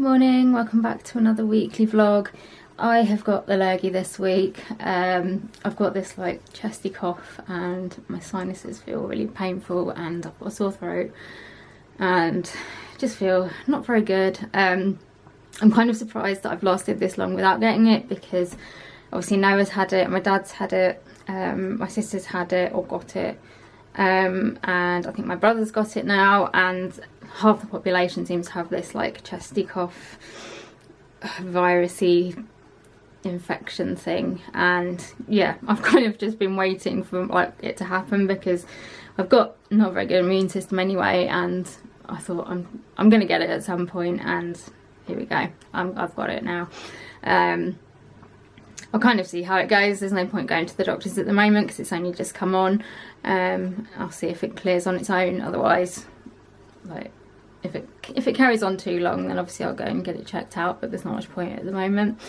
morning, welcome back to another weekly vlog. I have got the lurgy this week. I've got this like chesty cough and my sinuses feel really painful and I've got a sore throat and just feel not very good. I'm kind of surprised that I've lasted this long without getting it, because obviously Noah's had it, my dad's had it, my sister's had it or got it, and I think my brother's got it now, and half the population seems to have this like chesty cough virusy infection thing. And yeah, I've kind of just been waiting for like it to happen because I've got not a very good immune system anyway, and I thought I'm gonna get it at some point, and here we go. I've got it now. I'll kind of see how it goes. There's no point going to the doctors at the moment because it's only just come on. I'll see if it clears on its own. Otherwise, like if it carries on too long, then obviously I'll go and get it checked out, but there's not much point at the moment.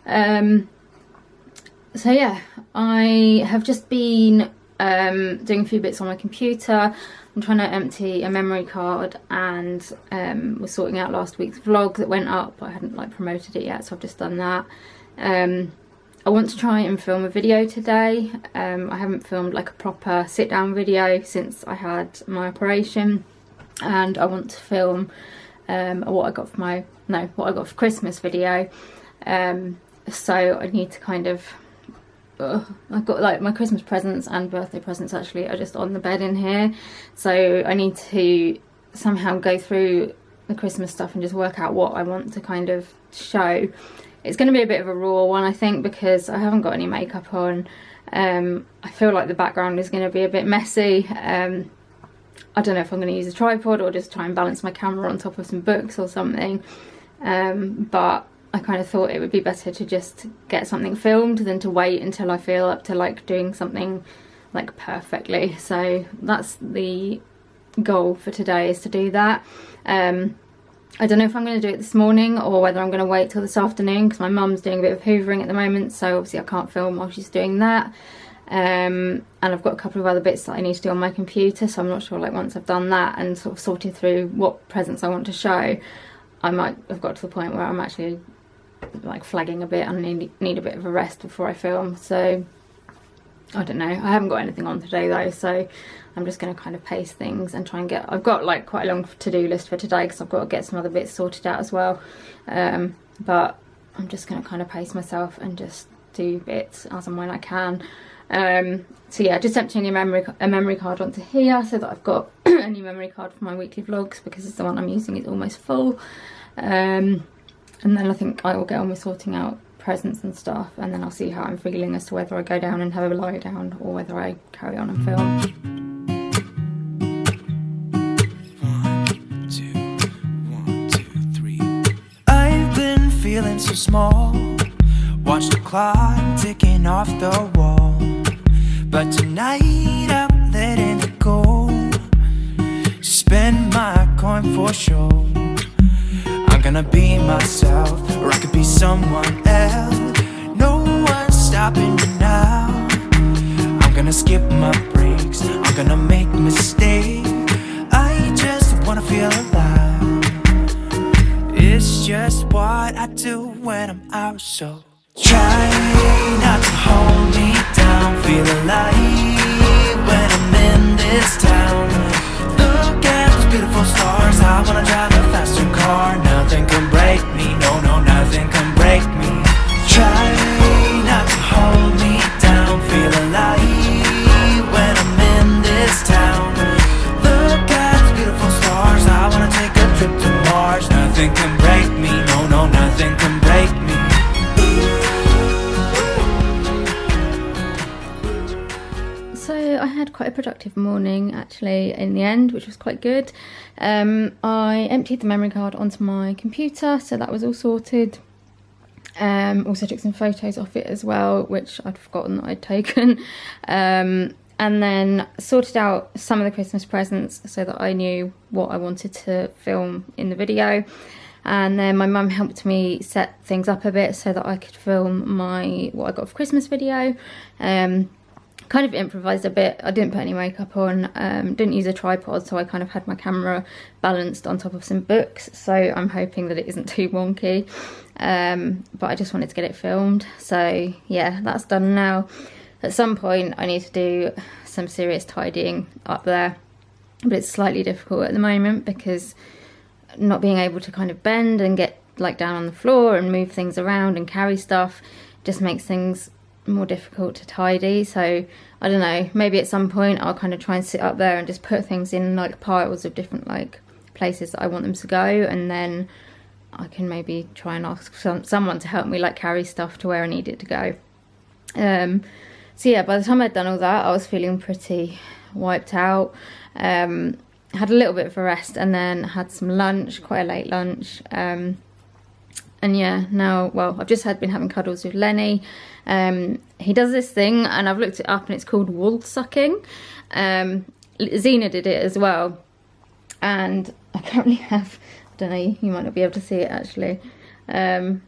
So yeah, I have just been doing a few bits on my computer. I'm trying to empty a memory card, and was sorting out last week's vlog that went up. I hadn't like promoted it yet, so I've just done that. I want to try and film a video today. I haven't filmed like a proper sit down video since I had my operation, and I want to film what I got for Christmas video. So I need to kind of I've got like my Christmas presents and birthday presents actually are just on the bed in here, so I need to somehow go through the Christmas stuff and just work out what I want to kind of show. It's going to be a bit of a raw one, I think, because I haven't got any makeup on. I feel like the background is going to be a bit messy. I don't know if I'm going to use a tripod or just try and balance my camera on top of some books or something, but I kind of thought it would be better to just get something filmed than to wait until I feel up to like doing something like perfectly. So that's the goal for today, is to do that. I don't know if I'm going to do it this morning or whether I'm going to wait till this afternoon, because my mum's doing a bit of hoovering at the moment, so obviously I can't film while she's doing that. And I've got a couple of other bits that I need to do on my computer, so I'm not sure, like once I've done that and sort of sorted through what presents I want to show, I might have got to the point where I'm actually like flagging a bit and need a bit of a rest before I film. So I don't know, I haven't got anything on today though, so I'm just going to kind of pace things and try and get, I've got like quite a long to-do list for today because I've got to get some other bits sorted out as well, but I'm just going to kind of pace myself and just do bits as and when I can. So yeah, just emptying a memory card onto here so that I've got a new memory card for my weekly vlogs, because it's the one I'm using is almost full. And then I think I will get on with sorting out presents and stuff, and then I'll see how I'm feeling as to whether I go down and have a lie down or whether I carry on and film. 1, 2, 3. I've been feeling so small. Watch the clock ticking off the wall, but tonight I'm letting it go. Spend my coin for sure. I'm gonna be myself, or I could be someone else. No one's stopping me now. I'm gonna skip my breaks, I'm gonna make mistakes. I just wanna feel alive. It's just what I do when I'm out, so try not to hold me down. Feel alive when I'm in this town. Look at those beautiful stars. I wanna drive a faster car. Nothing can break me, no, nothing can break me. Try not to hold me down. Feel alive when I'm in this town. Look at those beautiful stars. I wanna take a trip to Mars. Nothing can break me, no, nothing can break me. So I had quite a productive morning actually in the end, which was quite good. I emptied the memory card onto my computer, so that was all sorted. Also took some photos off it as well, which I'd forgotten that I'd taken. And then sorted out some of the Christmas presents so that I knew what I wanted to film in the video. And then my mum helped me set things up a bit so that I could film what I got for Christmas video. kind of improvised a bit. I didn't put any makeup on, didn't use a tripod, so I kind of had my camera balanced on top of some books, so I'm hoping that it isn't too wonky. But I just wanted to get it filmed, so yeah, that's done now. At some point I need to do some serious tidying up there, but it's slightly difficult at the moment because not being able to kind of bend and get like down on the floor and move things around and carry stuff just makes things more difficult to tidy. So I don't know, maybe at some point I'll kind of try and sit up there and just put things in like piles of different like places that I want them to go, and then I can maybe try and ask someone to help me like carry stuff to where I need it to go. So yeah, by the time I'd done all that, I was feeling pretty wiped out. Had a little bit of a rest and then had some lunch, quite a late lunch. And yeah, now, well, I've just been having cuddles with Lennie. He does this thing, and I've looked it up, and it's called wool sucking. Zena did it as well. And I currently have, I don't know, you might not be able to see it actually. You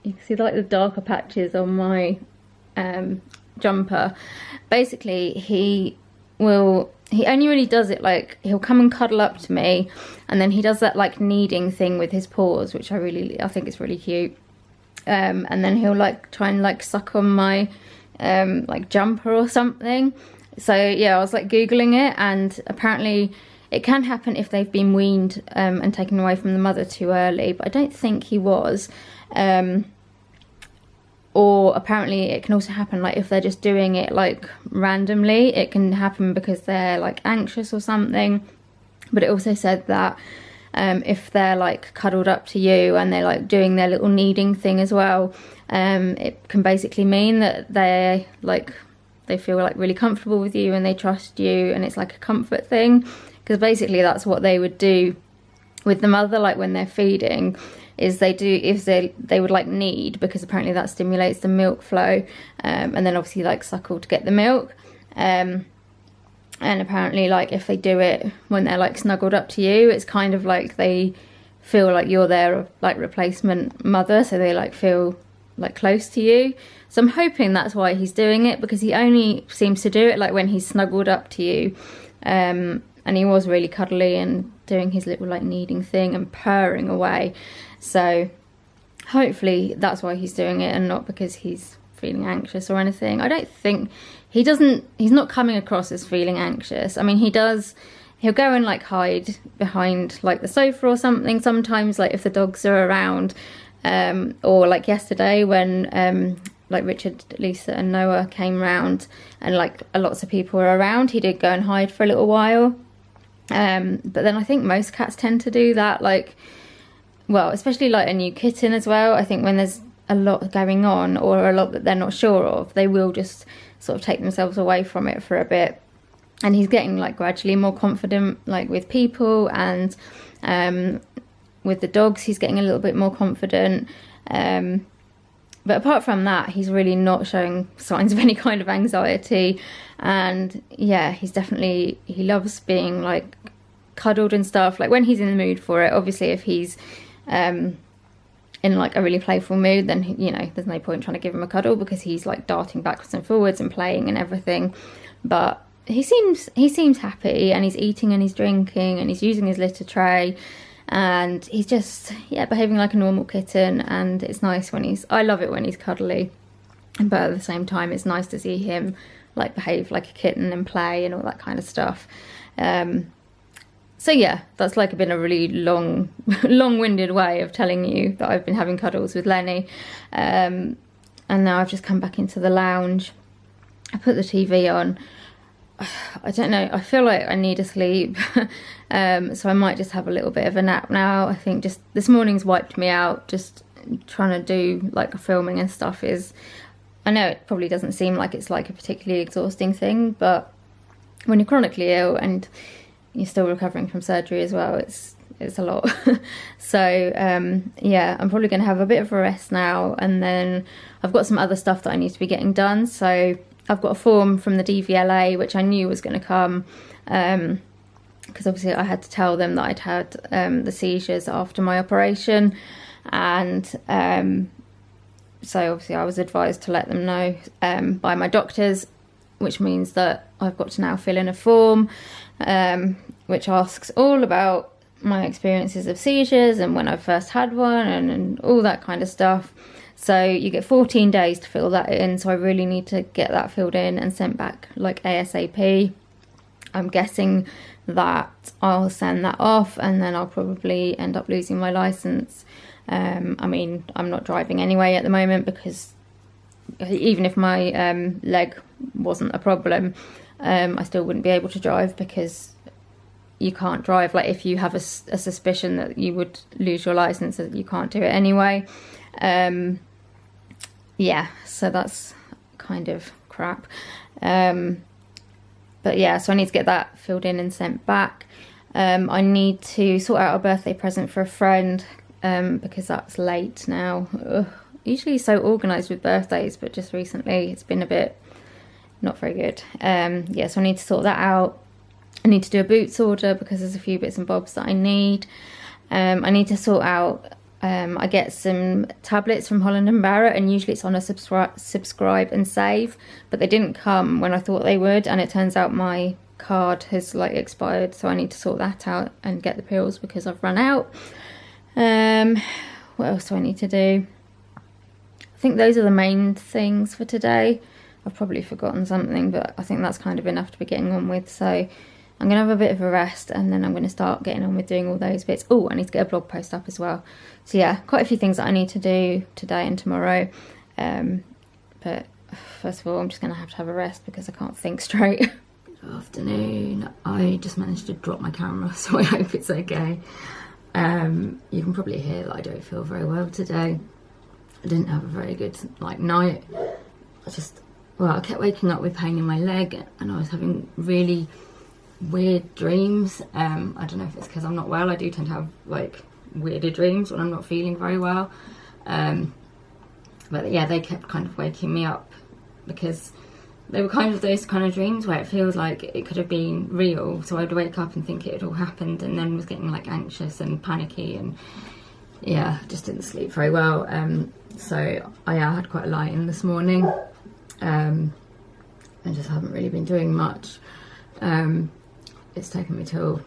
can see like the darker patches on my jumper. Basically, he only really does it like, he'll come and cuddle up to me, and then he does that like kneading thing with his paws, which I think is really cute. And then he'll like try and like suck on my like jumper or something. So yeah, I was like googling it, and apparently it can happen if they've been weaned and taken away from the mother too early, but I don't think he was. Or apparently it can also happen like if they're just doing it like randomly. It can happen because they're like anxious or something. But it also said that if they're like cuddled up to you and they're like doing their little kneading thing as well, it can basically mean that they feel like really comfortable with you and they trust you, and it's like a comfort thing. Because basically that's what they would do with the mother, like when they're feeding, is they would like knead, because apparently that stimulates the milk flow, and then obviously like suckle to get the milk. And apparently like if they do it when they're like snuggled up to you, it's kind of like they feel like you're their like replacement mother, so they like feel like close to you. So I'm hoping that's why he's doing it, because he only seems to do it like when he's snuggled up to you. And he was really cuddly and doing his little like kneading thing and purring away. So hopefully that's why he's doing it, and not because he's feeling anxious or anything. I don't think he's not coming across as feeling anxious. I mean, he'll go and like hide behind like the sofa or something sometimes, like if the dogs are around, or like yesterday when like Richard, Lisa and Noah came round and like lots of people were around, he did go and hide for a little while. But then I think most cats tend to do that, like, well, especially like a new kitten as well. I think when there's a lot going on or a lot that they're not sure of, they will just sort of take themselves away from it for a bit. And he's getting like gradually more confident like with people, and with the dogs he's getting a little bit more confident. But apart from that, he's really not showing signs of any kind of anxiety. And yeah, he loves being like cuddled and stuff, like when he's in the mood for it. Obviously if he's in like a really playful mood, then you know there's no point trying to give him a cuddle, because he's like darting backwards and forwards and playing and everything. But he seems happy, and he's eating and he's drinking and he's using his litter tray, and he's just behaving like a normal kitten. And it's nice when I love it when he's cuddly, but at the same time it's nice to see him like behave like a kitten and play and all that kind of stuff. So yeah, that's like been a really long-winded way of telling you that I've been having cuddles with Lennie. And now I've just come back into the lounge. I put the TV on. I don't know, I feel like I need a sleep. So I might just have a little bit of a nap now. I think just this morning's wiped me out. Just trying to do like filming and stuff I know it probably doesn't seem like it's like a particularly exhausting thing, but when you're chronically ill and you're still recovering from surgery as well, it's a lot. So yeah, I'm probably going to have a bit of a rest now, and then I've got some other stuff that I need to be getting done. So I've got a form from the DVLA which I knew was going to come, because obviously I had to tell them that I'd had the seizures after my operation, and so obviously I was advised to let them know by my doctors. which means that I've got to now fill in a form which asks all about my experiences of seizures and when I first had one and all that kind of stuff. So you get 14 days to fill that in, so I really need to get that filled in and sent back like ASAP. I'm guessing that I'll send that off and then I'll probably end up losing my license. I mean, I'm not driving anyway at the moment, because even if my leg wasn't a problem, I still wouldn't be able to drive, because you can't drive. Like, if you have a suspicion that you would lose your license, you can't do it anyway. Yeah, so that's kind of crap. But yeah, so I need to get that filled in and sent back. I need to sort out a birthday present for a friend, because that's late now. Ugh. Usually so organised with birthdays, but just recently it's been a bit not very good. Yeah, so I need to sort that out. I need to do a boots order because there's a few bits and bobs that I need. I need to sort out, I get some tablets from Holland & Barrett, and usually it's on a subscribe and save, but they didn't come when I thought they would, and it turns out my card has like expired, so I need to sort that out and get the pills because I've run out. What else do I need to do? I think those are the main things for today. I've probably forgotten something, but I think that's kind of enough to be getting on with. So I'm going to have a bit of a rest, and then I'm going to start getting on with doing all those bits. Oh, I need to get a blog post up as well. So yeah, quite a few things that I need to do today and tomorrow. But first of all, I'm just going to have a rest because I can't think straight. Good afternoon. I just managed to drop my camera, so I hope it's okay. You can probably hear that I don't feel very well today. I didn't have a very good night. I kept waking up with pain in my leg, and I was having really weird dreams. I don't know if it's because I'm not well. I do tend to have weirder dreams when I'm not feeling very well. But yeah, they kept kind of waking me up because they were kind of those kind of dreams where it feels like it could have been real. So I'd wake up and think it had all happened, and then was getting anxious and panicky, and yeah, just didn't sleep very well. So I had quite a lie in this morning. I just haven't really been doing much. It's taken me till,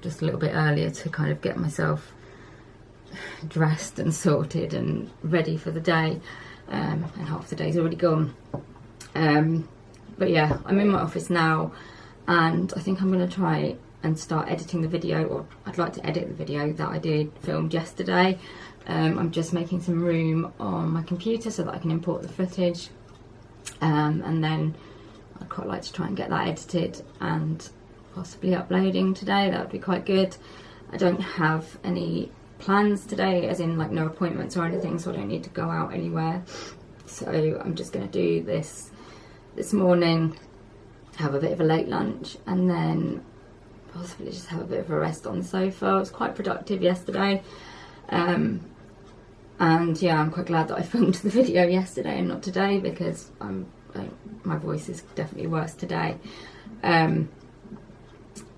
just a little bit earlier to kind of get myself dressed and sorted and ready for the day, and half the day's already gone. But yeah, I'm in my office now, and I think I'm going to try and start editing the video, or I'd like to edit the video that I filmed yesterday. I'm just making some room on my computer so that I can import the footage, and then I'd quite like to try and get that edited and possibly uploading today. That would be quite good. I don't have any plans today, as in no appointments or anything, so I don't need to go out anywhere. So I'm just going to do this morning, have a bit of a late lunch, and then possibly just have a bit of a rest on the sofa. I was quite productive yesterday, and yeah, I'm quite glad that I filmed the video yesterday and not today, because my voice is definitely worse today.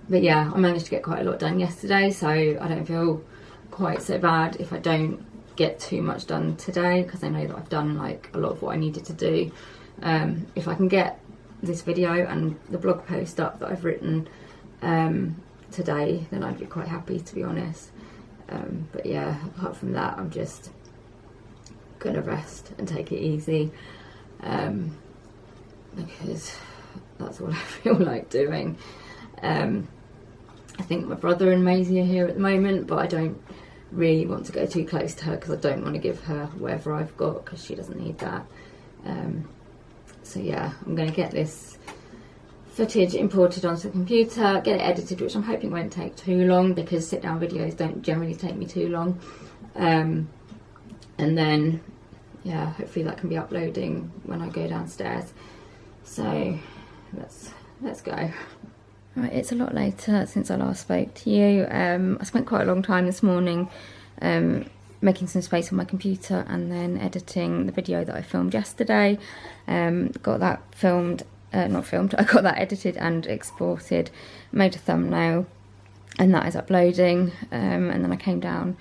But yeah, I managed to get quite a lot done yesterday, so I don't feel quite so bad if I don't get too much done today, because I know that I've done a lot of what I needed to do. If I can get this video and the blog post up that I've written today, then I'd be quite happy, to be honest. But yeah, apart from that, I'm just gonna rest and take it easy, because that's all I feel like doing. I think my brother and Maisie are here at the moment, but I don't really want to go too close to her because I don't want to give her whatever I've got, because she doesn't need that. So yeah, I'm going to get this footage imported onto the computer, get it edited, which I'm hoping won't take too long, because sit down videos don't generally take me too long. And then yeah, hopefully that can be uploading when I go downstairs. So let's go. Right, it's a lot later since I last spoke to you. I spent quite a long time this morning making some space on my computer and then editing the video that I filmed yesterday. Got that I got that edited and exported, made a thumbnail, and that is uploading. And then I came down,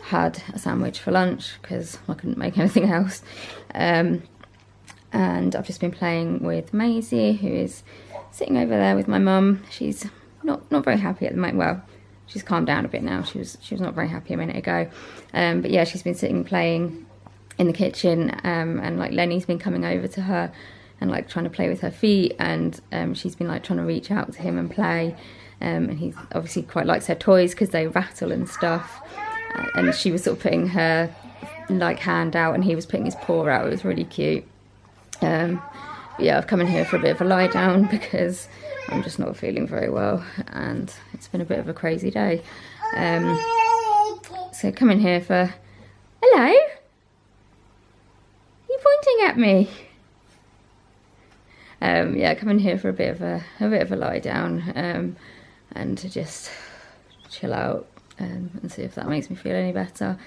had a sandwich for lunch because I couldn't make anything else. And and I've just been playing with Maisie, who is sitting over there with my mum. She's not very happy at the moment. Well, she's calmed down a bit now. She was not very happy a minute ago, but yeah, she's been sitting playing in the kitchen, and like Lennie's been coming over to her and like trying to play with her feet, and she's been like trying to reach out to him and play, and he obviously quite likes her toys because they rattle and stuff, and she was sort of putting her like hand out and he was putting his paw out. It was really cute. But yeah, I've come in here for a bit of a lie down because I'm just not feeling very well and it's been a bit of a crazy day. So come in here for... Hello? You pointing at me? Yeah, come in here for a bit of a lie down, and to just chill out, and see if that makes me feel any better.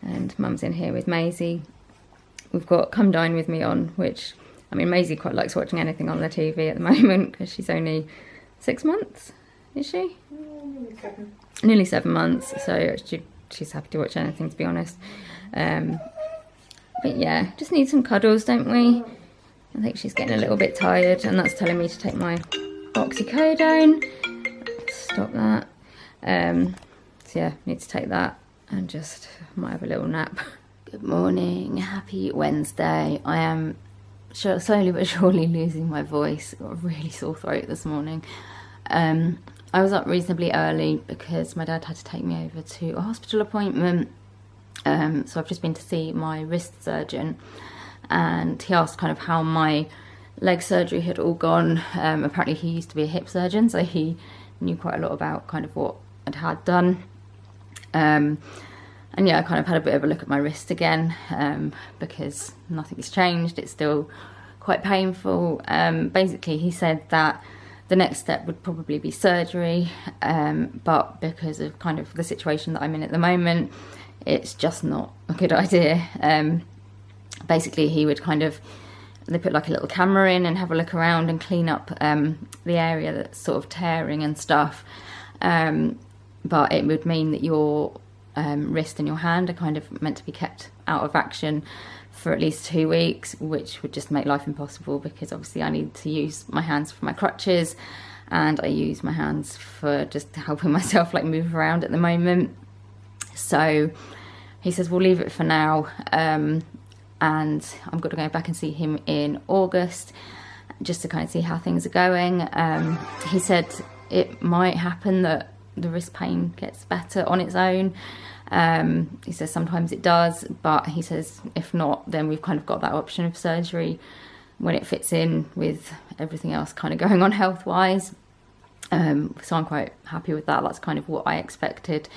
And Mum's in here with Maisie. We've got Come Dine With Me on, which, I mean, Maisie quite likes watching anything on the TV at the moment because she's only 6 months, is she? Nearly 7 months, so she's happy to watch anything, to be honest. But yeah, just need some cuddles, don't we? I think she's getting a little bit tired, and that's telling me to take my oxycodone. Stop that. So yeah, need to take that and just might have a little nap. Good morning, happy Wednesday. I am slowly but surely losing my voice. Got a really sore throat this morning. I was up reasonably early because my dad had to take me over to a hospital appointment. So I've just been to see my wrist surgeon, and he asked kind of how my leg surgery had all gone. Apparently he used to be a hip surgeon, so he knew quite a lot about kind of what I'd had done. And yeah, I kind of had a bit of a look at my wrist again, because nothing's changed. It's still quite painful. Basically he said that the next step would probably be surgery, but because of kind of the situation that I'm in at the moment, it's just not a good idea. Basically he would they put like a little camera in and have a look around and clean up the area that's sort of tearing and stuff, but it would mean that your wrist and your hand are kind of meant to be kept out of action for at least 2 weeks, which would just make life impossible because obviously I need to use my hands for my crutches, and I use my hands for just helping myself like move around at the moment. So he says we'll leave it for now, and I'm going to go back and see him in August just to kind of see how things are going. He said it might happen that the wrist pain gets better on its own. He says sometimes it does, but he says if not, then we've kind of got that option of surgery when it fits in with everything else kind of going on health wise. So I'm quite happy with that. That's kind of what I expected,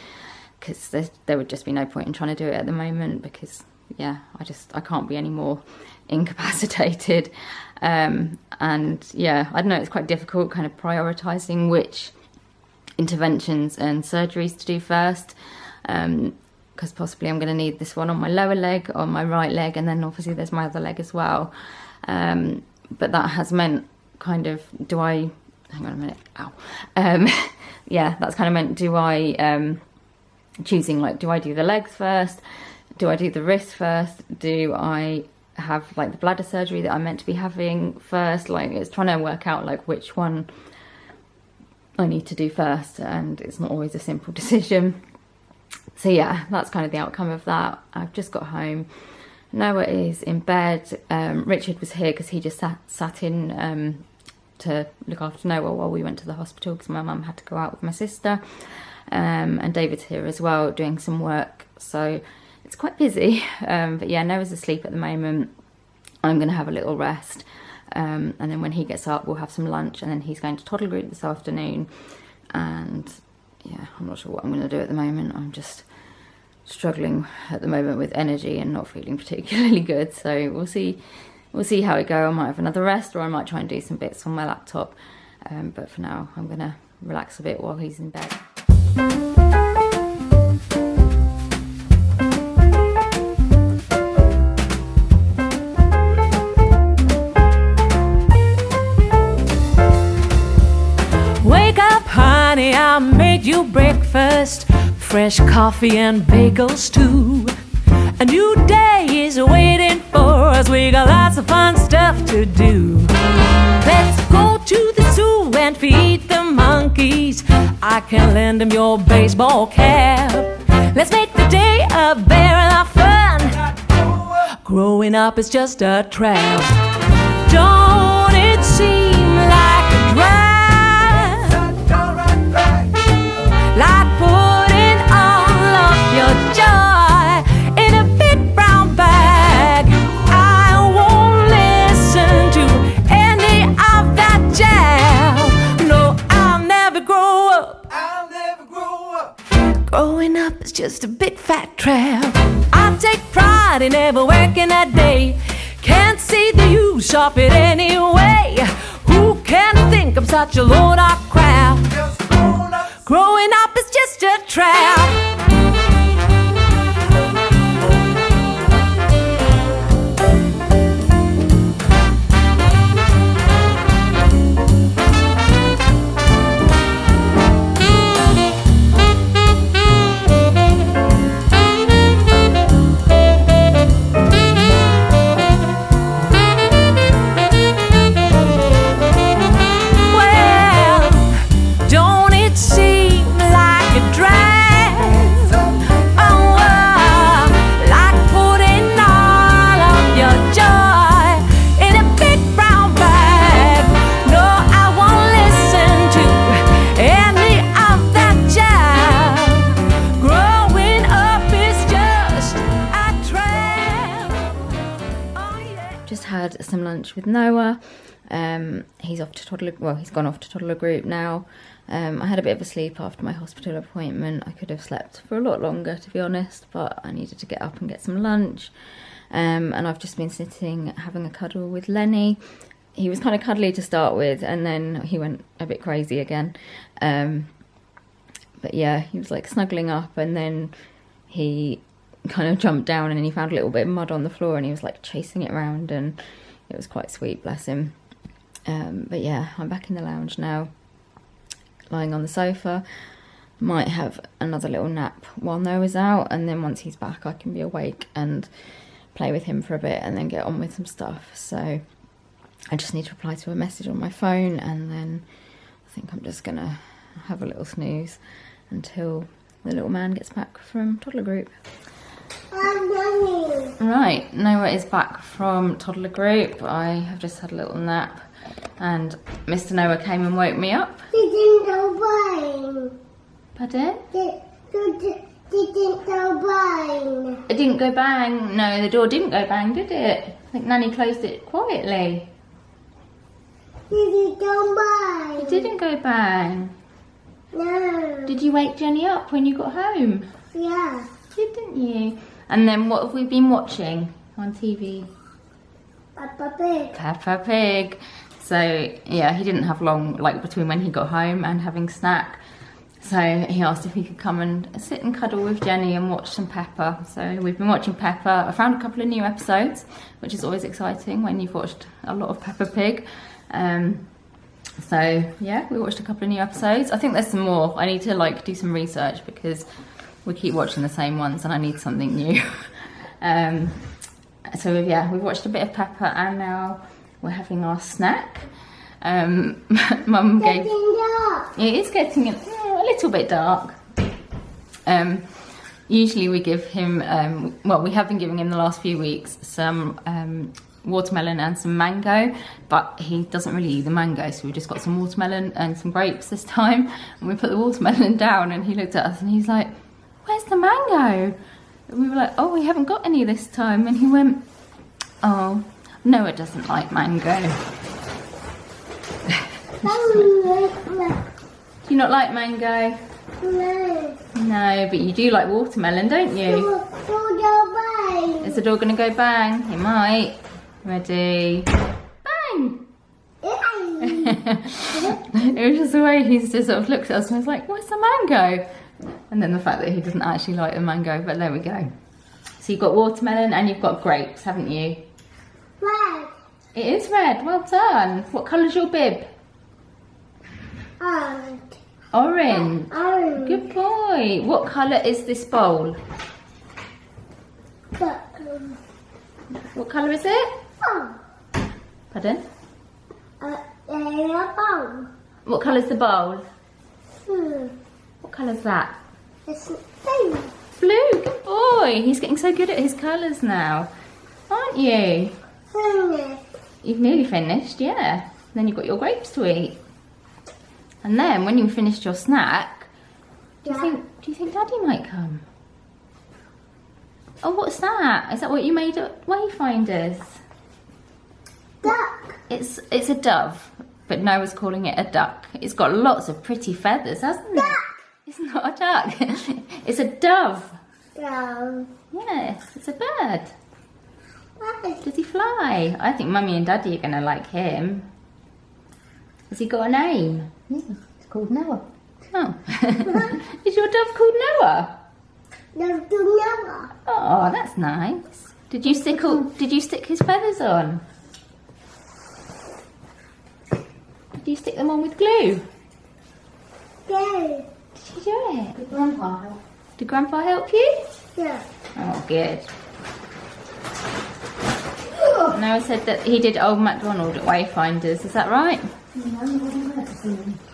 because there would just be no point in trying to do it at the moment because yeah, I can't be any more incapacitated. And yeah, I don't know, it's quite difficult kind of prioritizing which interventions and surgeries to do first, because possibly I'm going to need this one on my lower leg, on my right leg, and then obviously there's my other leg as well. But that has meant kind of, hang on a minute, ow. Yeah, that's kind of meant, choosing like, do I do the legs first? Do I do the wrist first? Do I have like the bladder surgery that I'm meant to be having first? Like, it's trying to work out like which one I need to do first, and it's not always a simple decision. So yeah, that's kind of the outcome of that. I've just got home. Noah is in bed. Richard was here because he just sat in to look after Noah while we went to the hospital because my mum had to go out with my sister. And David's here as well doing some work, so it's quite busy. But yeah, Noah's asleep at the moment. I'm going to have a little rest, and then when he gets up we'll have some lunch, and then he's going to toddler group this afternoon. And yeah, I'm not sure what I'm going to do at the moment. I'm just struggling at the moment with energy and not feeling particularly good, so we'll see how it goes. I might have another rest, or I might try and do some bits on my laptop, but for now I'm going to relax a bit while he's in bed. Wake up, honey, I made you breakfast, fresh coffee and bagels too. A new day is waiting for us, we got lots of fun stuff to do. Let's go to the zoo and feed the monkeys. I can lend them your baseball cap. Let's make the day a barrel of fun. Growing up is just a trap. Don't it seem like a drag? Like putting all of your joy in a big brown bag. I won't listen to any of that jazz. No, I'll never grow up. I'll never grow up. Growing up is just a big fat trap. I take pride in never working a day. Can't see the use of it anyway. Who can think I'm such a load of crap? Growing up is just a trap. Some lunch with Noah. He's off to toddler. Well, he's gone off to toddler group now. I had a bit of a sleep after my hospital appointment. I could have slept for a lot longer, to be honest, but I needed to get up and get some lunch. And I've just been sitting having a cuddle with Lennie. He was kind of cuddly to start with, and then he went a bit crazy again. But yeah, he was like snuggling up, and then he kind of jumped down and he found a little bit of mud on the floor and he was like chasing it around, and it was quite sweet, bless him. But yeah, I'm back in the lounge now, lying on the sofa. Might have another little nap while Noah's out, and then once he's back I can be awake and play with him for a bit and then get on with some stuff. So I just need to reply to a message on my phone, and then I think I'm just gonna have a little snooze until the little man gets back from toddler group. Right, Noah is back from toddler group. I have just had a little nap and Mr. Noah came and woke me up. It didn't go bang. Pardon? It didn't go bang. It didn't go bang. No, the door didn't go bang, did it? I think Nanny closed it quietly. It didn't go bang. It didn't go bang. No. Did you wake Jenny up when you got home? Yeah. Didn't you? And then what have we been watching on TV? Peppa Pig. Peppa Pig. So yeah, he didn't have long, like between when he got home and having snack. So he asked if he could come and sit and cuddle with Jenny and watch some Peppa. So we've been watching Peppa. I found a couple of new episodes, which is always exciting when you've watched a lot of Peppa Pig. So yeah, we watched a couple of new episodes. I think there's some more. I need to like do some research because we keep watching the same ones and I need something new. So yeah, we've watched a bit of Peppa and now we're having our snack. Mum gave... It is getting a little bit dark. Usually we give him, well, we have been giving him the last few weeks some watermelon and some mango, but he doesn't really eat the mango, so we've just got some watermelon and some grapes this time. And we put the watermelon down and he looked at us and he's like, "Where's the mango?" And we were like, "Oh, we haven't got any this time." And he went, "Oh, Noah doesn't like mango." Do you not like mango? No. No, but you do like watermelon, don't you? Bang. Is the door going to go bang? It might. Ready? Bang! It was just the way he just sort of looked at us and was like, "Where's the mango?" And then the fact that he doesn't actually like the mango, but there we go. So you've got watermelon and you've got grapes, haven't you? Red. It is red, well done. What colour's your bib? Orange. Orange. Orange. Good boy. What colour is this bowl? Purple. What colour is it? Oh. Pardon? A bowl. What colour's the bowl? Hmm. What colour's that? It's pink. Blue, good boy. He's getting so good at his colours now, aren't you? Pink. You've nearly finished, yeah. Then you've got your grapes to eat. And then when you've finished your snack, do you think Daddy might come? Oh, what's that? Is that what you made at Wayfinders? Duck. It's a dove, but Noah's calling it a duck. It's got lots of pretty feathers, hasn't it? Duck. It's not a duck. It's a dove. Dove. Yes, it's a bird. What? Does he fly? I think Mummy and Daddy are going to like him. Has he got a name? It's called Noah. Oh. Is your dove called Noah? Dove to Noah. Oh, that's nice. Did you stick his feathers on? Did you stick them on with glue? Okay. Did you do it? Did Grandpa help? Did Grandpa help you? Yeah. Oh, good. Noah said that he did Old MacDonald at Wayfinders. Is that right?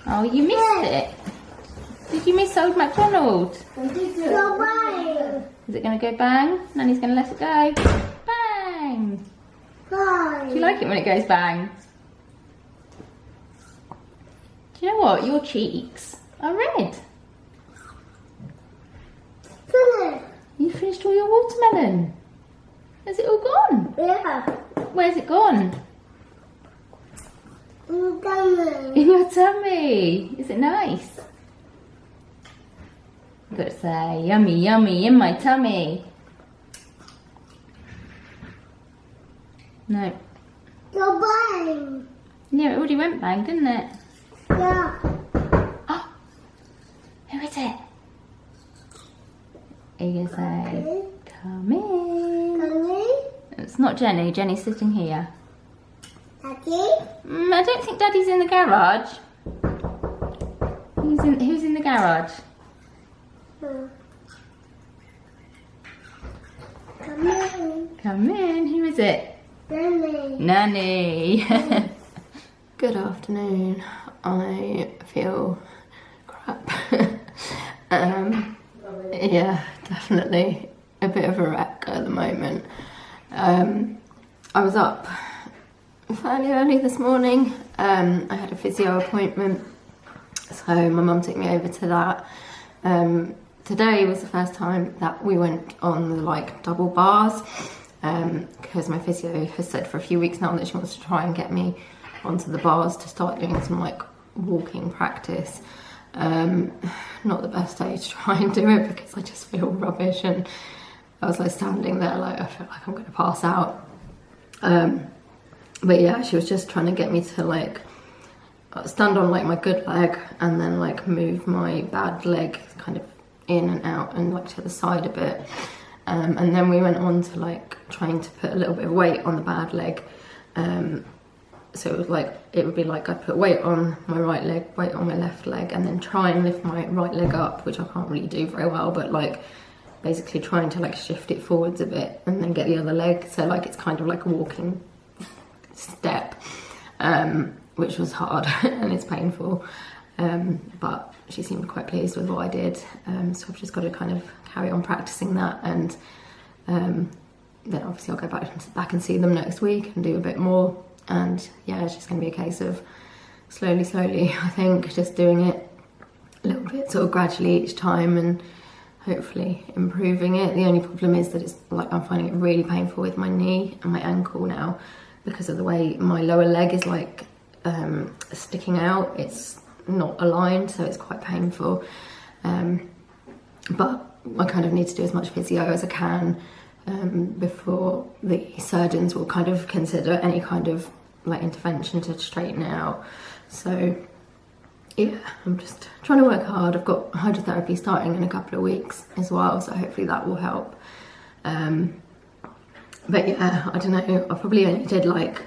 Oh, you missed it. Did you miss Old MacDonald? Go bye. Is it going to go bang? Nanny's going to let it go. Bang! Bye. Do you like it when it goes bang? Do you know what? Your cheeks are red. Finish. You finished all your watermelon. Is it all gone? Yeah. Where's it gone? Dummy. In your tummy. Is it nice? I've got to say, yummy, yummy in my tummy. No. Go bye. Yeah, it already went bang, didn't it? Yeah. Oh, who is it? Are you going to say, Okay. come in? Mommy. It's not Jenny. Jenny's sitting here. Daddy. I don't think Daddy's in the garage. Who's in the garage? Hmm. Come in. Come in. Who is it? Mommy. Nanny. Good afternoon. I feel crap. Yeah, definitely a bit of a wreck at the moment. I was up fairly early this morning. I had a physio appointment, so my mum took me over to that. Today was the first time that we went on the like double bars, because my physio has said for a few weeks now that she wants to try and get me onto the bars to start doing some like walking practice. Not the best day to try and do it because I just feel rubbish, and I was like standing there like I feel like I'm going to pass out. But yeah, she was just trying to get me to like stand on like my good leg and then like move my bad leg kind of in and out and like to the side a bit. And then we went on to like trying to put a little bit of weight on the bad leg. So it was like, it would be like I'd put weight on my right leg, weight on my left leg, and then try and lift my right leg up, which I can't really do very well, but like basically trying to like shift it forwards a bit and then get the other leg. So like it's kind of like a walking step, which was hard and it's painful. But she seemed quite pleased with what I did. So I've just got to kind of carry on practicing that, and then obviously I'll go back and see them next week and do a bit more. And yeah, it's just going to be a case of slowly, I think, just doing it a little bit sort of gradually each time and hopefully improving it. The only problem is that it's like I'm finding it really painful with my knee and my ankle now because of the way my lower leg is like sticking out. It's not aligned, so it's quite painful. But I kind of need to do as much physio as I can before the surgeons will kind of consider any kind of like intervention to straighten it out. So yeah, I'm just trying to work hard. I've got hydrotherapy starting in a couple of weeks as well, so hopefully that will help. But yeah, I don't know, I probably only did like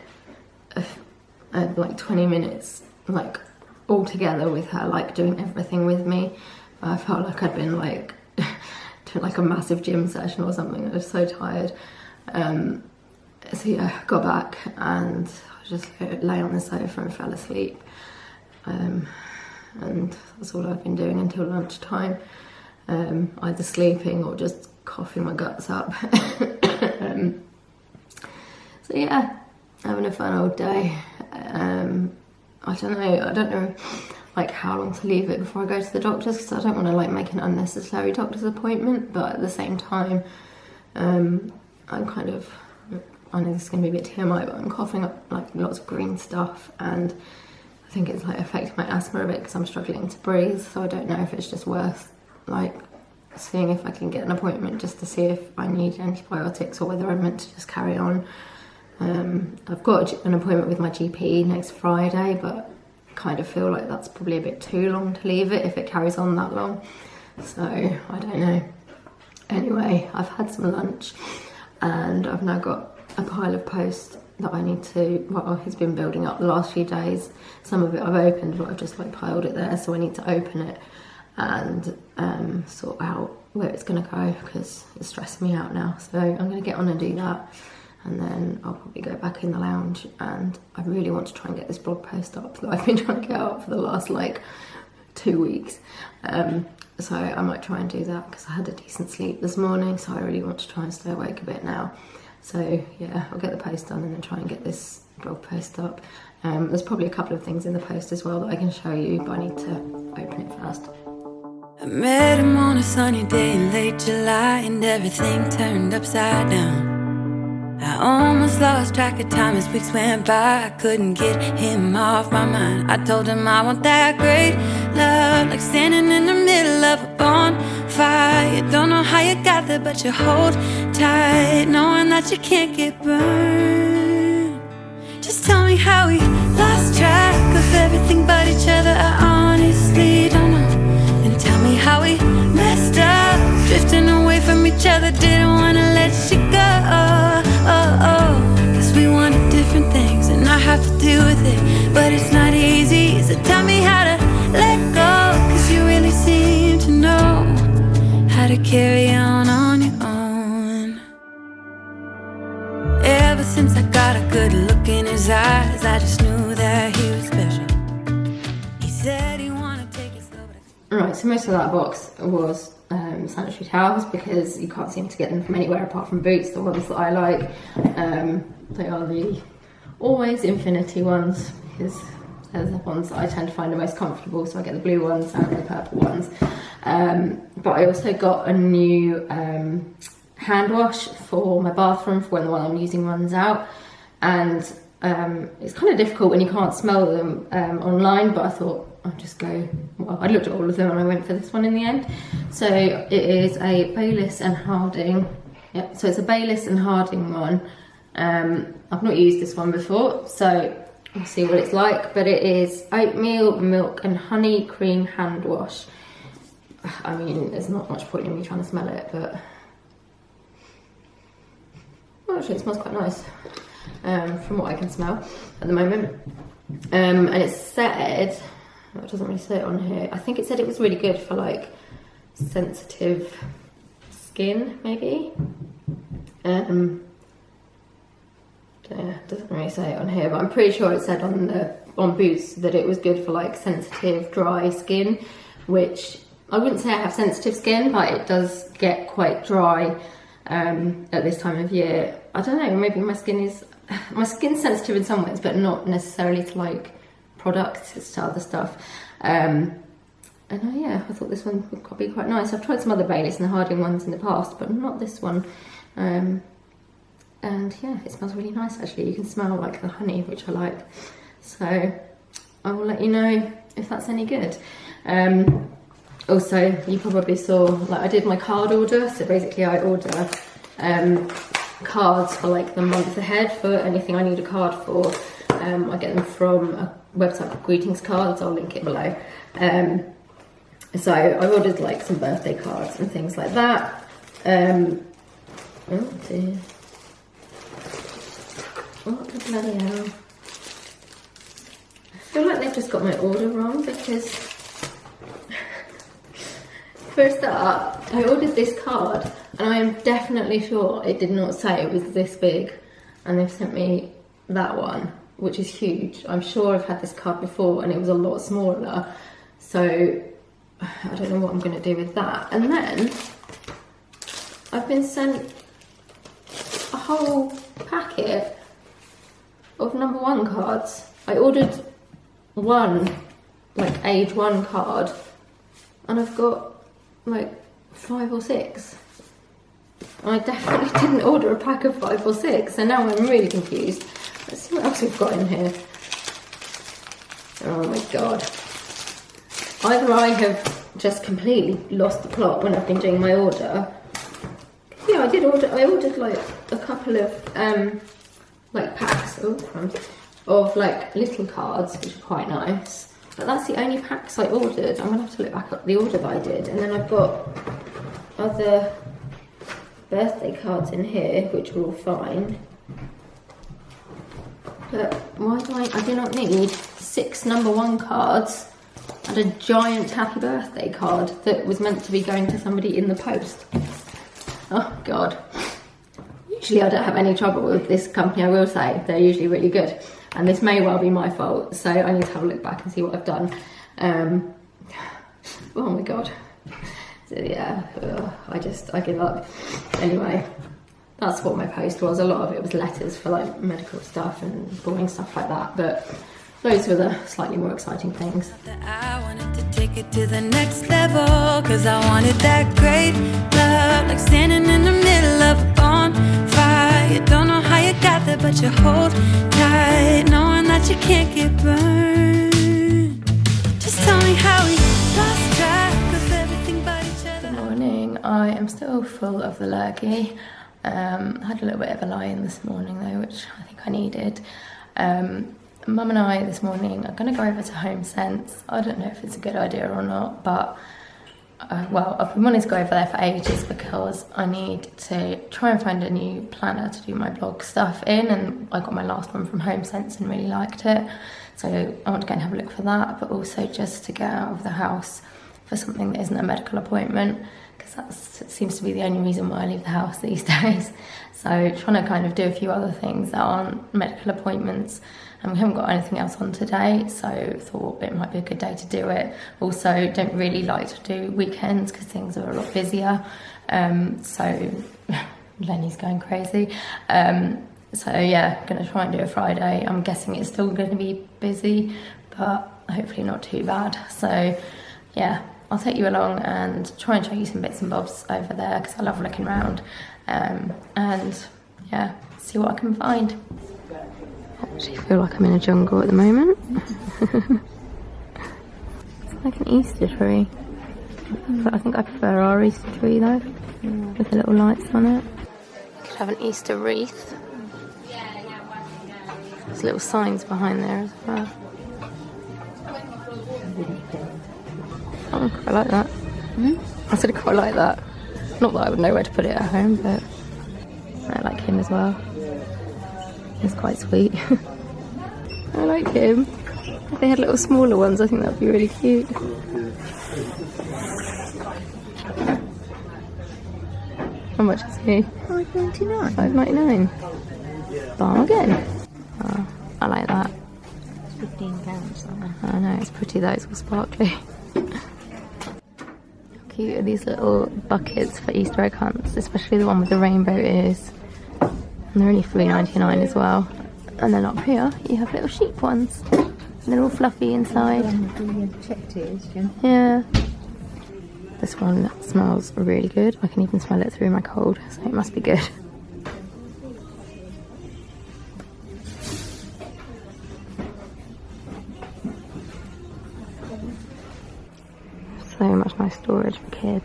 20 minutes like all together with her, like doing everything with me. I felt like I'd been like doing like a massive gym session or something. I was so tired. So yeah, got back and I just lay on the sofa and fell asleep. And that's all I've been doing until lunchtime. Either sleeping or just coughing my guts up. So yeah, having a fun old day. I don't know like how long to leave it before I go to the doctor's, because I don't want to like make an unnecessary doctor's appointment, but at the same time, I'm kind of, I know this is going to be a bit TMI, but I'm coughing up like lots of green stuff, and I think it's like affecting my asthma a bit because I'm struggling to breathe. So I don't know if it's just worth like seeing if I can get an appointment just to see if I need antibiotics or whether I'm meant to just carry on. I've got an appointment with my GP next Friday, but I kind of feel like that's probably a bit too long to leave it if it carries on that long. So I don't know. Anyway, I've had some lunch and I've now got a pile of post that I need to, well, it's been building up the last few days. Some of it I've opened, but I've just like piled it there, so I need to open it and sort out where it's going to go because it's stressing me out now. So I'm going to get on and do that, and then I'll probably go back in the lounge, and I really want to try and get this blog post up that I've been trying to get up for the last like 2 weeks. So I might try and do that because I had a decent sleep this morning, so I really want to try and stay awake a bit now. So yeah, I'll get the post done and then try and get this blog post up. There's probably a couple of things in the post as well that I can show you, but I need to open it first. I met him on a sunny day in late July, and everything turned upside down. I almost lost track of time as weeks went by. I couldn't get him off my mind. I told him I want that great love, like standing in the middle of a bonfire. You don't know how you got there, but you hold tight, knowing that you can't get burned. Just tell me how we lost track of everything but each other. I honestly don't know. And tell me how we messed up, drifting away from each other. Didn't want to let you go. Cause we wanted different things, and I have to deal with it, but it's not easy. So tell me how to let go, cause you really seem to know how to carry on your own. Ever since I got a good look in his eyes, I just knew that he was special. He said he wanted to take it slow, but Right, so most of that box was sanitary towels because you can't seem to get them from anywhere apart from Boots, the ones that I like. They are the always infinity ones because they're the ones that I tend to find the most comfortable, so I get the blue ones and the purple ones. But I also got a new hand wash for my bathroom for when the one I'm using runs out, and it's kind of difficult when you can't smell them online, but I thought I'll just go, well, I looked at all of them and I went for this one in the end. So it is a Bayliss and Harding, yep, so it's a Bayliss and Harding one. I've not used this one before, so we'll see what it's like, but it is oatmeal, milk and honey cream hand wash. I mean, there's not much point in me trying to smell it, but well, actually it smells quite nice from what I can smell at the moment. And it said, it doesn't really say it on here, I think it said it was really good for like sensitive skin, maybe. Yeah, it doesn't really say it on here, but I'm pretty sure it said on Boots that it was good for like sensitive, dry skin, which I wouldn't say I have sensitive skin, but it does get quite dry at this time of year. I don't know, maybe my skin's sensitive in some ways, but not necessarily to like products, it's to other stuff. And yeah, I thought this one would be quite nice. I've tried some other Bayliss and Harding ones in the past, but not this one. And yeah, it smells really nice actually. You can smell like the honey, which I like. So I will let you know if that's any good. Also, you probably saw, like I did my card order. So basically I order cards for like the month ahead for anything I need a card for. I get them from a website called Greetings Cards, I'll link it below. So I ordered like some birthday cards and things like that. Oh dear. What the bloody hell? I feel like they've just got my order wrong because for a start, I ordered this card and I am definitely sure it did not say it was this big. and they've sent me that one, which is huge. I'm sure I've had this card before and it was a lot smaller, so I don't know what I'm going to do with that. And then I've been sent a whole packet of #1 cards. I ordered one, like age 1 card, and I've got like 5 or 6. I definitely didn't order a pack of 5 or 6, so now I'm really confused. Let's see what else we've got in here. Oh my god. Either I have just completely lost the plot when I've been doing my order. Yeah, I ordered like a couple of like packs of like little cards, which are quite nice. But that's the only packs I ordered. I'm gonna have to look back up the order that I did. And then I've got other birthday cards in here, which are all fine. But why do I do not need 6 #1 cards and a giant happy birthday card that was meant to be going to somebody in the post. Oh god. Usually I don't have any trouble with this company, I will say. They're usually really good. And this may well be my fault, so I need to have a look back and see what I've done. Oh my god. So yeah, I give up. Anyway, that's what my post was. A lot of it was letters for like medical stuff and boring stuff like that, but those were the slightly more exciting things. I wanted to take it to the next level, cause I wanted that great love, like standing in the middle of a bonfire. You don't know how you got there, but you hold tight, knowing that you can't get burned. Just tell me how we lost track of everything but each other. Good morning. I am still full of the lurgy. I had a little bit of a lie-in this morning though, which I think I needed. Mum and I this morning are going to go over to Homesense. I don't know if it's a good idea or not, but well, I've been wanting to go over there for ages because I need to try and find a new planner to do my blog stuff in, and I got my last one from Homesense and really liked it. So I want to go and have a look for that, but also just to get out of the house for something that isn't a medical appointment, because that seems to be the only reason why I leave the house these days. So trying to kind of do a few other things that aren't medical appointments, and we haven't got anything else on today, so thought it might be a good day to do it. Also, don't really like to do weekends because things are a lot busier. So Lennie's going crazy. So yeah, gonna try and do a Friday. I'm guessing it's still going to be busy, but hopefully not too bad. So yeah, I'll take you along and try and show you some bits and bobs over there because I love looking around. And yeah, see what I can find. I actually feel like I'm in a jungle at the moment. It's like an Easter tree. But I think I prefer our Easter tree though, with the little lights on it. Could have an Easter wreath. There's little signs behind there as well. Oh, I quite like that. I said I quite like that. Not that I would know where to put it at home, but I like him as well. He's quite sweet. I like him. If they had little smaller ones, I think that would be really cute. How much is he? £5.99. £5.99. Bargain. Oh, I like that. £15. I know, it's pretty though, it's all sparkly. How cute are these little buckets for Easter egg hunts, especially the one with the rainbow ears. And they're only £3.99 as well. And then up here, you have little sheep ones. And they're all fluffy inside. Yeah. This one smells really good. I can even smell it through my cold, so it must be good. So much nice storage for kids.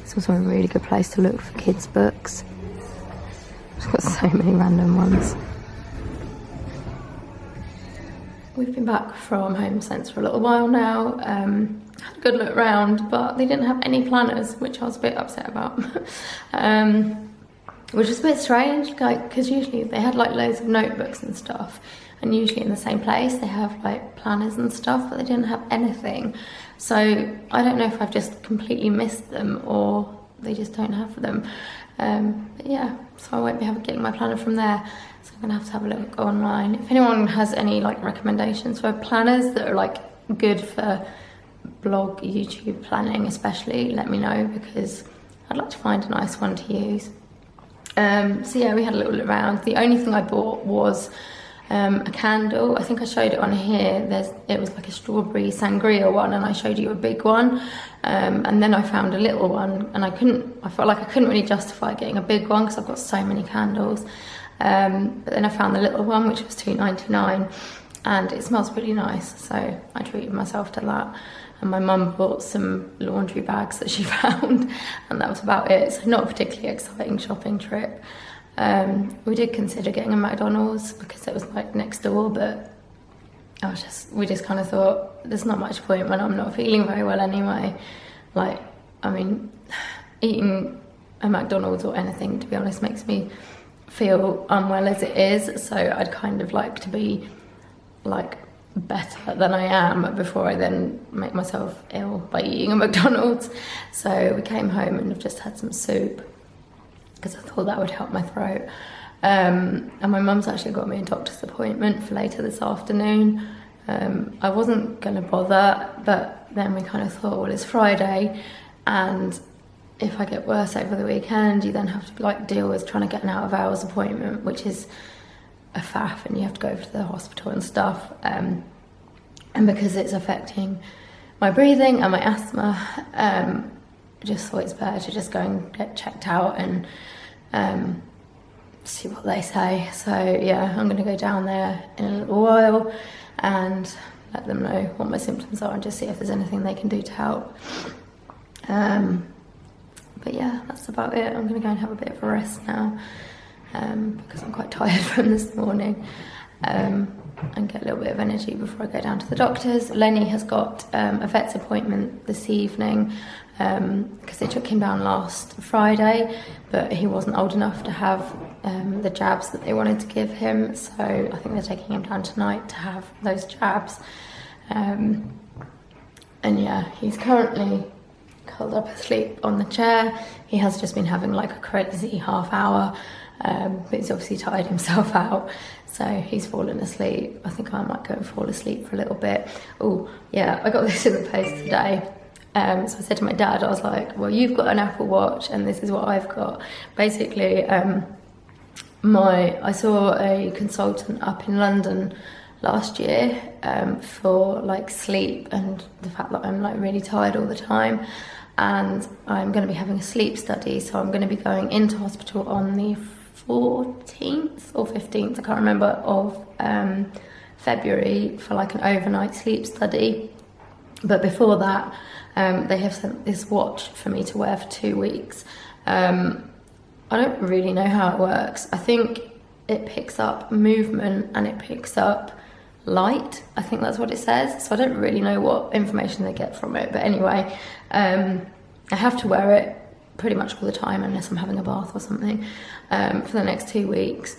It's also a really good place to look for kids' books. It's got so many random ones. We've been back from Homesense for a little while now. Had a good look around, but they didn't have any planners, which I was a bit upset about. Which is a bit strange, like, because usually they had like loads of notebooks and stuff, and usually in the same place they have like planners and stuff, but they didn't have anything. So I don't know if I've just completely missed them or they just don't have them. But yeah, so I won't be getting my planner from there. So I'm gonna have to have a look online. If anyone has any like recommendations for planners that are like good for blog, YouTube planning especially, let me know, because I'd like to find a nice one to use. So yeah, we had a little look around. The only thing I bought was a candle. I think I showed it on here. It was like a strawberry sangria one, and I showed you a big one. And then I found a little one, and I felt like I couldn't really justify getting a big one because I've got so many candles. But then I found the little one, which was $2.99, and it smells really nice. So I treated myself to that. And my mum bought some laundry bags that she found, and that was about it. So not a particularly exciting shopping trip. We did consider getting a McDonald's because it was like next door, but we just kind of thought there's not much point when I'm not feeling very well anyway. Like, I mean, eating a McDonald's or anything, to be honest, makes me feel unwell as it is. So I'd kind of like to be like better than I am before I then make myself ill by eating a McDonald's. So we came home and have just had some soup because I thought that would help my throat. And my mum's actually got me a doctor's appointment for later this afternoon. I wasn't going to bother, but then we kind of thought, well, it's Friday, and if I get worse over the weekend, you then have to like deal with trying to get an out of hours appointment, which is a faff, and you have to go over to the hospital and stuff. And because it's affecting my breathing and my asthma, I just thought it's better to just go and get checked out and see what they say. So yeah, I'm going to go down there in a little while and let them know what my symptoms are and just see if there's anything they can do to help. But yeah, that's about it. I'm going to go and have a bit of a rest now because I'm quite tired from this morning, and get a little bit of energy before I go down to the doctor's. Lennie has got a vet's appointment this evening because they took him down last Friday, but he wasn't old enough to have the jabs that they wanted to give him, so I think they're taking him down tonight to have those jabs. And yeah, he's currently curled up asleep on the chair. He has just been having like a crazy half hour, but he's obviously tired himself out, so he's fallen asleep. I think I might go and fall asleep for a little bit. Oh yeah, I got this in the post today. So I said to my dad, I was like, well, you've got an Apple Watch and this is what I've got. Basically, I saw a consultant up in London last year for like sleep and the fact that I'm like really tired all the time, and I'm going to be having a sleep study, so I'm going to be going into hospital on the 14th or 15th, I can't remember, of February for like an overnight sleep study. But before that, they have sent this watch for me to wear for 2 weeks. I don't really know how it works. I think it picks up movement and it picks up light. I think that's what it says. So I don't really know what information they get from it. But anyway, I have to wear it pretty much all the time unless I'm having a bath or something for the next 2 weeks.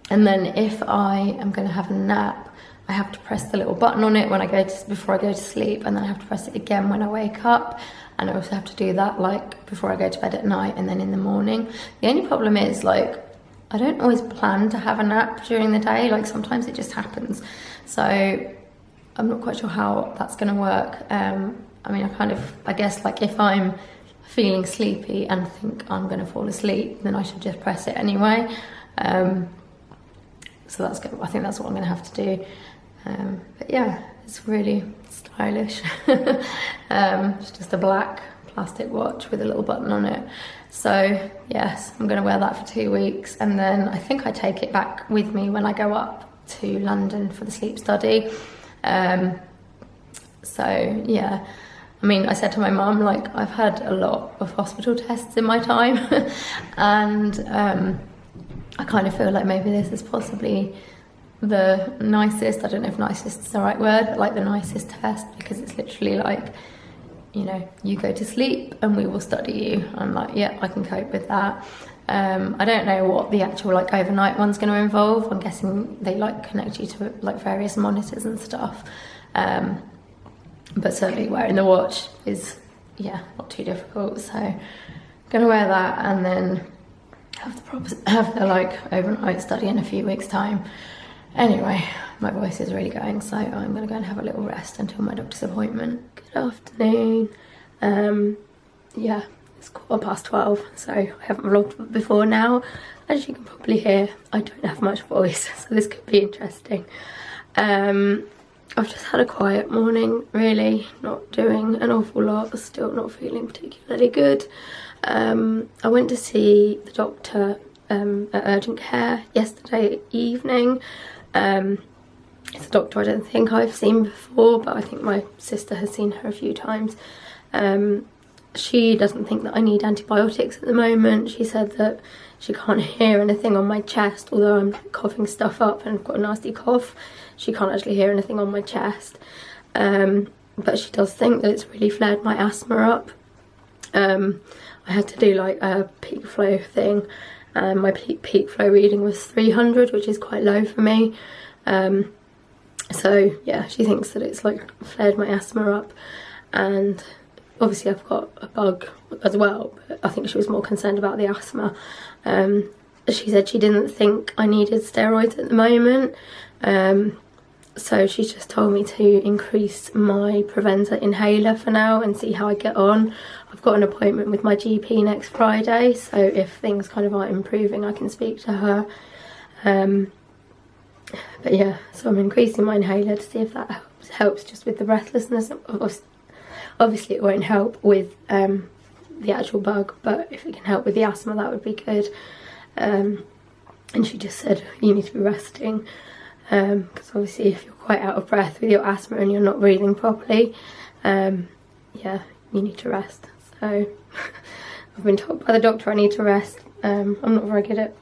And then if I am going to have a nap, I have to press the little button on it when before I go to sleep, and then I have to press it again when I wake up, and I also have to do that like before I go to bed at night and then in the morning. The only problem is like I don't always plan to have a nap during the day, like sometimes it just happens, so I'm not quite sure how that's going to work. I mean, I guess like if I'm feeling sleepy and think I'm going to fall asleep, then I should just press it anyway. So that's good. I think that's what I'm going to have to do. But yeah, it's really stylish. It's just a black plastic watch with a little button on it. So yes, I'm going to wear that for 2 weeks, and then I think I take it back with me when I go up to London for the sleep study. So yeah, I mean, I said to my mum, like, I've had a lot of hospital tests in my time, and I kind of feel like maybe this is possibly the nicest, I don't know if nicest is the right word, but like the nicest test, because it's literally like, you know, you go to sleep and we will study you. I'm like, yeah, I can cope with that. I don't know what the actual like overnight one's going to involve. I'm guessing they like connect you to like various monitors and stuff. but certainly wearing the watch is, yeah, not too difficult. So I'm gonna wear that and then have the like overnight study in a few weeks' time. Anyway, my voice is really going, so I'm gonna go and have a little rest until my doctor's appointment. Good afternoon. Yeah, it's 12:15, so I haven't vlogged before now. As you can probably hear, I don't have much voice, so this could be interesting. I've just had a quiet morning, really, not doing an awful lot, still not feeling particularly good. I went to see the doctor at urgent care yesterday evening. It's a doctor I don't think I've seen before, but I think my sister has seen her a few times. She doesn't think that I need antibiotics at the moment. She said that she can't hear anything on my chest, although I'm coughing stuff up and I've got a nasty cough. She can't actually hear anything on my chest. But she does think that it's really flared my asthma up. I had to do like a peak flow thing, and my peak flow reading was 300, which is quite low for me. So yeah, she thinks that it's like flared my asthma up, and obviously I've got a bug as well, but I think she was more concerned about the asthma. She said she didn't think I needed steroids at the moment, so she's just told me to increase my Preventer inhaler for now and see how I get on. I've got an appointment with my GP next Friday, so if things kind of aren't improving, I can speak to her. But yeah, so I'm increasing my inhaler to see if that helps just with the breathlessness. Obviously it won't help with the actual bug, but if it can help with the asthma, that would be good. And she just said you need to be resting, because obviously if you're quite out of breath with your asthma and you're not breathing properly, yeah, you need to rest. So I've been told by the doctor I need to rest. I'm not very good at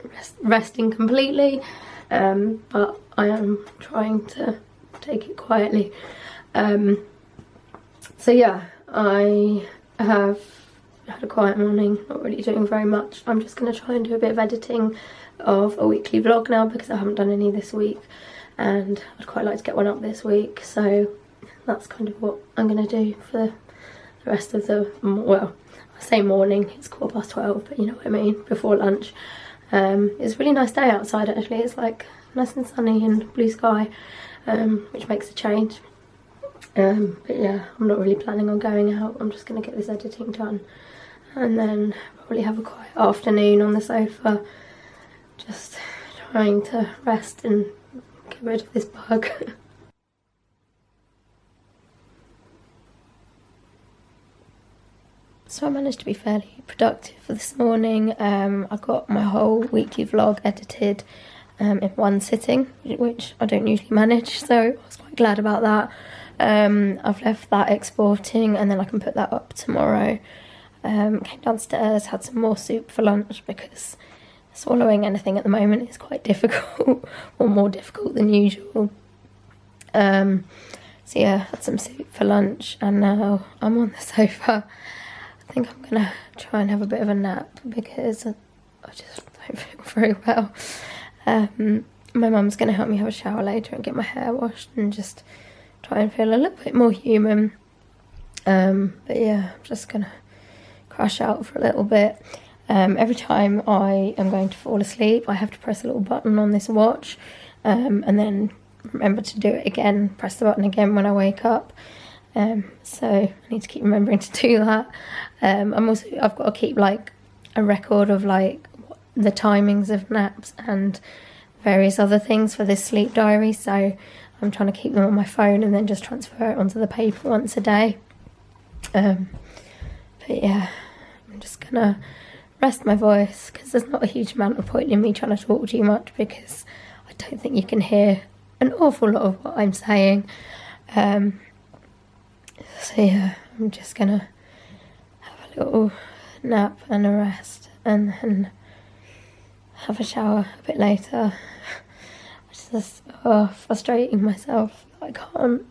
resting completely, but I am trying to take it quietly. So yeah, I have had a quiet morning, not really doing very much. I'm just going to try and do a bit of editing of a weekly vlog now, because I haven't done any this week, and I'd quite like to get one up this week. So that's kind of what I'm going to do for the rest of the, well, I say morning, it's 12:15, but you know what I mean, before lunch. It's a really nice day outside actually. It's like nice and sunny and blue sky, which makes a change. But yeah, I'm not really planning on going out. I'm just going to get this editing done and then probably have a quiet afternoon on the sofa, just trying to rest and get rid of this bug. So I managed to be fairly productive for this morning. I got my whole weekly vlog edited in one sitting, which I don't usually manage, so I was quite glad about that. I've left that exporting and then I can put that up tomorrow. Came downstairs, had some more soup for lunch because swallowing anything at the moment is quite difficult, or more difficult than usual. So yeah, had some soup for lunch and now I'm on the sofa. I think I'm gonna try and have a bit of a nap because I just don't feel very well. My mum's gonna help me have a shower later and get my hair washed and just try and feel a little bit more human. But yeah, I'm just gonna crash out for a little bit. Every time I am going to fall asleep, I have to press a little button on this watch, and then remember to do it again, press the button again when I wake up. So I need to keep remembering to do that. I've got to keep like a record of like the timings of naps and various other things for this sleep diary, so I'm trying to keep them on my phone and then just transfer it onto the paper once a day. But yeah, I'm just gonna rest my voice because there's not a huge amount of point in me trying to talk too much because I don't think you can hear an awful lot of what I'm saying. So yeah, I'm just gonna have a little nap and a rest and then have a shower a bit later. It's just frustrating myself that I can't,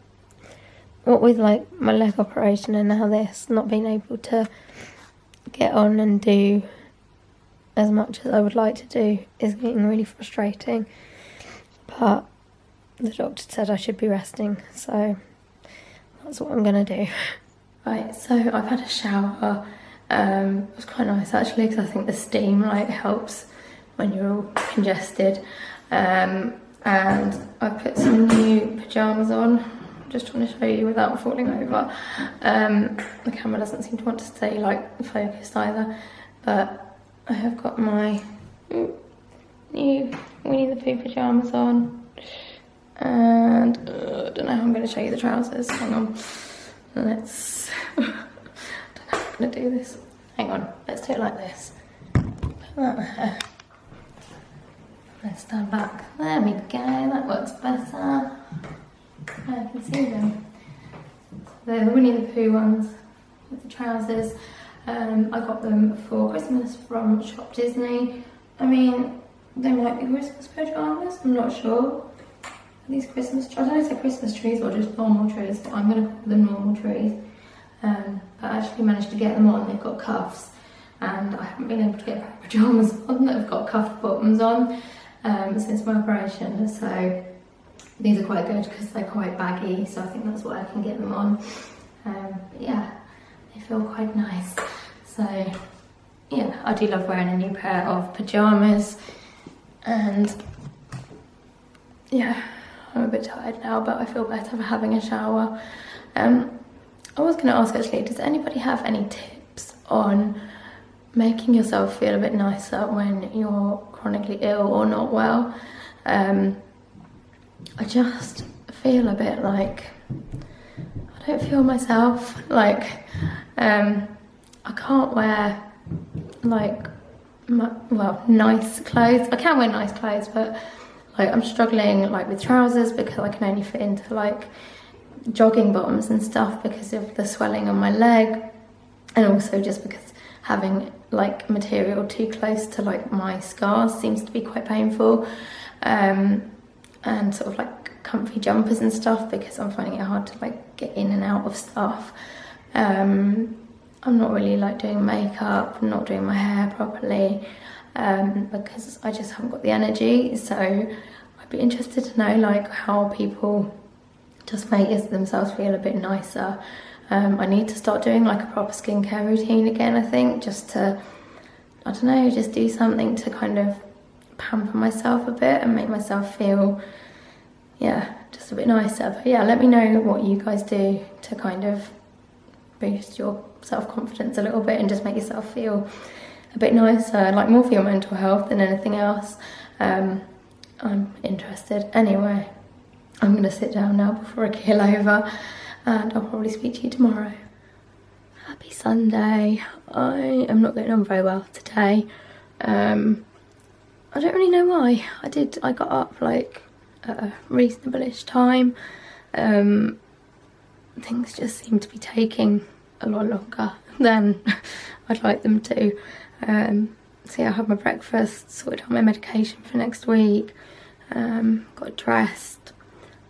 what with like my leg operation and now this, not being able to get on and do as much as I would like to do is getting really frustrating. But the doctor said I should be resting, so that's what I'm gonna do. Right, so I've had a shower. It was quite nice actually, because I think the steam like helps when you're all congested. And I put some new pyjamas on. I'm just trying to show you without falling over. The camera doesn't seem to want to stay like focused either, but I have got my new Winnie the Pooh pyjamas on, and I don't know how I'm going to show you the trousers. Hang on, let's I don't know how I'm going to do this. Hang on, let's do it like this. Put that there. Let's stand back. There we go, that works better. I can see them. They're the Winnie the Pooh ones with the trousers. I got them for Christmas from Shop Disney. I mean, they might be Christmas pyjamas, I'm not sure. Are these Christmas trees? I don't know if they're Christmas trees or just normal trees, but I'm going to call them normal trees. But I actually managed to get them on. They've got cuffs, and I haven't been able to get a pair of pyjamas on that have got cuffed bottoms on since my operation. So these are quite good because they're quite baggy, so I think that's why I can get them on. But yeah, they feel quite nice. So yeah, I do love wearing a new pair of pyjamas. And yeah, I'm a bit tired now, but I feel better for having a shower. I was going to ask actually, does anybody have any tips on making yourself feel a bit nicer when you're chronically ill or not well? I just feel a bit like I don't feel myself. Like I can't wear like nice clothes. I can wear nice clothes, but like I'm struggling like with trousers because I can only fit into like jogging bottoms and stuff because of the swelling on my leg, and also just because having like material too close to like my scars seems to be quite painful. And sort of like comfy jumpers and stuff because I'm finding it hard to like get in and out of stuff. I'm not really like doing makeup, not doing my hair properly, because I just haven't got the energy. So I'd be interested to know like how people just make themselves feel a bit nicer. I need to start doing like a proper skincare routine again, I think, just to, I don't know, just do something to kind of pamper myself a bit and make myself feel, yeah, just a bit nicer. But yeah, let me know what you guys do to kind of boost your self-confidence a little bit and just make yourself feel a bit nicer, like more for your mental health than anything else. I'm interested. Anyway, I'm going to sit down now before I keel over, and I'll probably speak to you tomorrow. Happy Sunday. I am not getting on very well today. I don't really know why. I got up like at a reasonable-ish time. Things just seem to be taking a lot longer than I'd like them to. So yeah, I had my breakfast, sorted out my medication for next week, got dressed,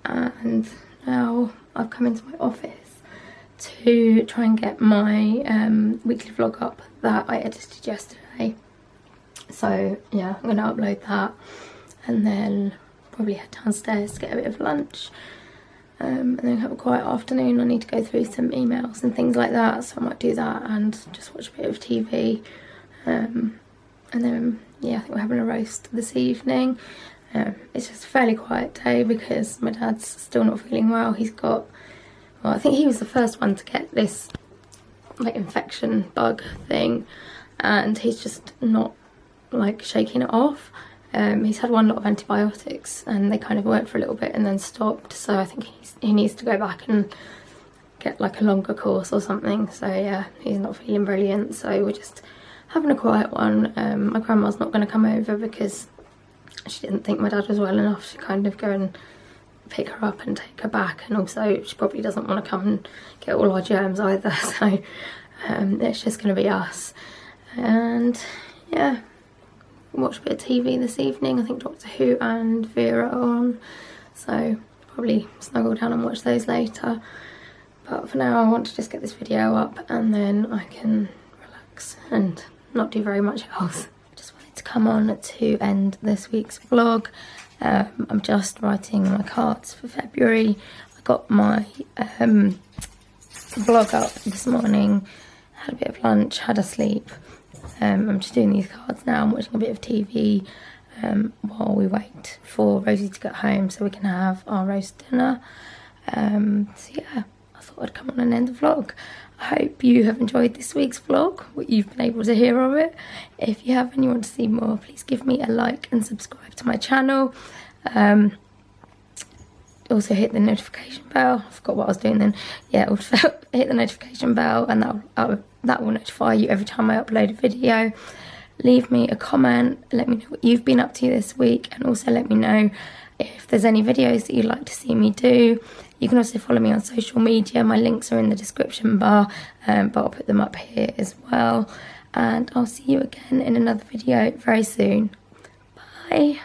and now I've come into my office to try and get my weekly vlog up that I edited yesterday. So yeah, I'm going to upload that and then probably head downstairs to get a bit of lunch, and then have a quiet afternoon. I need to go through some emails and things like that, so I might do that and just watch a bit of TV. And then yeah, I think we're having a roast this evening. It's just a fairly quiet day because my dad's still not feeling well. He's got, well, I think he was the first one to get this like infection bug thing, and he's just not like shaking it off. He's had one lot of antibiotics and they kind of worked for a little bit and then stopped, so I think he needs to go back and get like a longer course or something. So yeah, he's not feeling brilliant, so we're just having a quiet one. My grandma's not going to come over because she didn't think my dad was well enough to kind of go and pick her up and take her back, and also she probably doesn't want to come and get all our germs either, so it's just going to be us. And yeah, watch a bit of TV this evening. I think Doctor Who and Vera are on, so probably snuggle down and watch those later. But for now I want to just get this video up and then I can relax and not do very much else. Just wanted to come on to end this week's vlog. I'm just writing my cards for February. I got my vlog up this morning, had a bit of lunch, had a sleep. I'm just doing these cards now. I'm watching a bit of TV while we wait for Rosie to get home so we can have our roast dinner. So yeah, I thought I'd come on and end the vlog. I hope you have enjoyed this week's vlog, what you've been able to hear of it. If you have and you want to see more, please give me a like and subscribe to my channel. Also hit the notification bell. I forgot what I was doing then. Yeah, also hit the notification bell, and that will notify you every time I upload a video. Leave me a comment, let me know what you've been up to this week, and also let me know if there's any videos that you'd like to see me do. You can also follow me on social media. My links are in the description bar, but I'll put them up here as well. And I'll see you again in another video very soon. Bye.